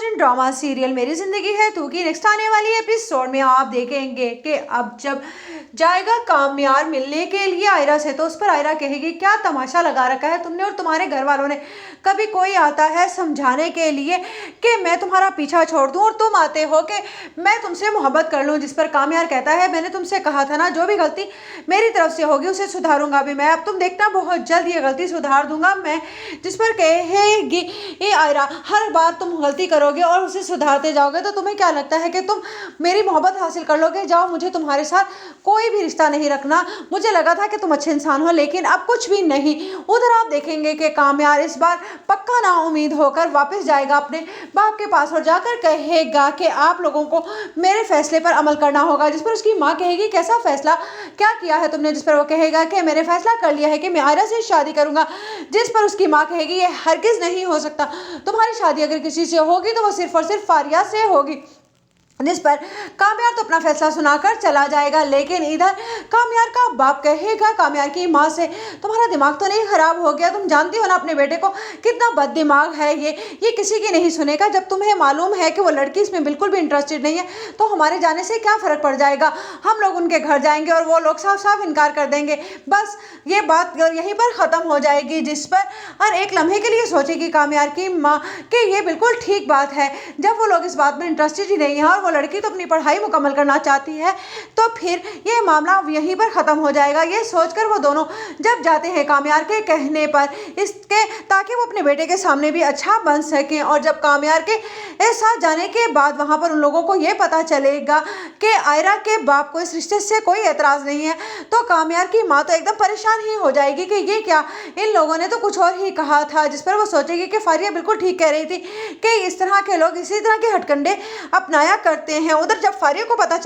नाज़रीन, drama serial मेरी ज़िंदगी है टू की नेक्स्ट आने वाली एपिसोड में आप देखेंगे कि अब जब जाएगा कामयार मिलने के लिए आयरा से, तो उस पर आयरा कहेगी क्या तमाशा लगा रखा है तुमने और तुम्हारे घर वालों ने। कभी कोई आता है समझाने के लिए कि मैं तुम्हारा पीछा छोड़ दूं और तुम आते हो कि मैं तुमसे मोहब्बत कर लूं। जिस पर कामयार कहता है मैंने तुमसे कहा था ना, जो भी गलती मेरी तरफ से होगी उसे सुधारूंगा भी मैं, अब तुम देखना बहुत जल्द ये गलती सुधार दूंगा मैं। जिस पर कहेगी ये आयरा हर बार तुम गलती करोगे और उसे सुधारते जाओगे तो तुम्हें क्या लगता है कि तुम मेरी मोहब्बत हासिल कर लोगे। जाओ, मुझे तुम्हारे साथ कोई भी रिश्ता नहीं रखना। मुझे लगा था कि तुम अच्छे इंसान हो लेकिन अब कुछ भी नहीं। उधर आप देखेंगे कि कामयार इस बार पक्का ना उम्मीद होकर वापस जाएगा अपने बाप के पास और जाकर कहेगा कि आप लोगों को मेरे फैसले पर अमल करना होगा। जिस पर उसकी माँ कहेगी कैसा फैसला, क्या किया है तुमने। जिस पर वो कहेगा कि मैंने फैसला कर लिया है कि मैं आयरा से शादी करूंगा। जिस पर उसकी माँ कहेगी ये हरगिज नहीं हो सकता, तुम्हारी शादी अगर किसी से होगी तो वो सिर्फ और सिर्फ फारिया से होगी। जिस पर कामयार तो अपना फैसला सुनाकर चला जाएगा, लेकिन इधर कामयार का बाप कहेगा कामयार की माँ से तुम्हारा दिमाग तो नहीं खराब हो गया, तुम जानती हो ना अपने बेटे को कितना बद दिमाग है ये किसी की नहीं सुनेगा। जब तुम्हें मालूम है कि वो लड़की इसमें बिल्कुल भी इंटरेस्टेड नहीं है तो हमारे जाने से क्या फ़र्क पड़ जाएगा। हम लोग उनके घर जाएंगे और वो लोग साफ साफ इनकार कर देंगे, बस ये बात यहीं पर ख़त्म हो जाएगी। जिस पर हर एक लम्हे के लिए सोचेगी कामयार की माँ कि ये बिल्कुल ठीक बात है, जब वो लोग इस बात में इंटरेस्टेड ही नहीं है और लड़की तो अपनी पढ़ाई मुकम्मल करना चाहती है तो फिर ये मामला यहीं पर ख़त्म हो जाएगा। ये सोचकर वो दोनों जब जाते हैं कामयार के कहने पर इसके, ताकि वो अपने बेटे के सामने भी अच्छा बन सकें। और जब कामयार के साथ जाने के बाद वहाँ पर उन लोगों को ये पता चलेगा कि आयरा के बाप को इस रिश्ते से कोई एतराज़ नहीं है तो कामयार की माँ तो एकदम परेशान ही हो जाएगी कि ये क्या, इन लोगों ने तो कुछ और ही कहा था। जिस पर वो सोचेगी कि फारिया बिल्कुल ठीक कह रही थी कि इस तरह के लोग इसी तरह के हटकंडे अपनाया करते हैं। उधर जब फारिया को पता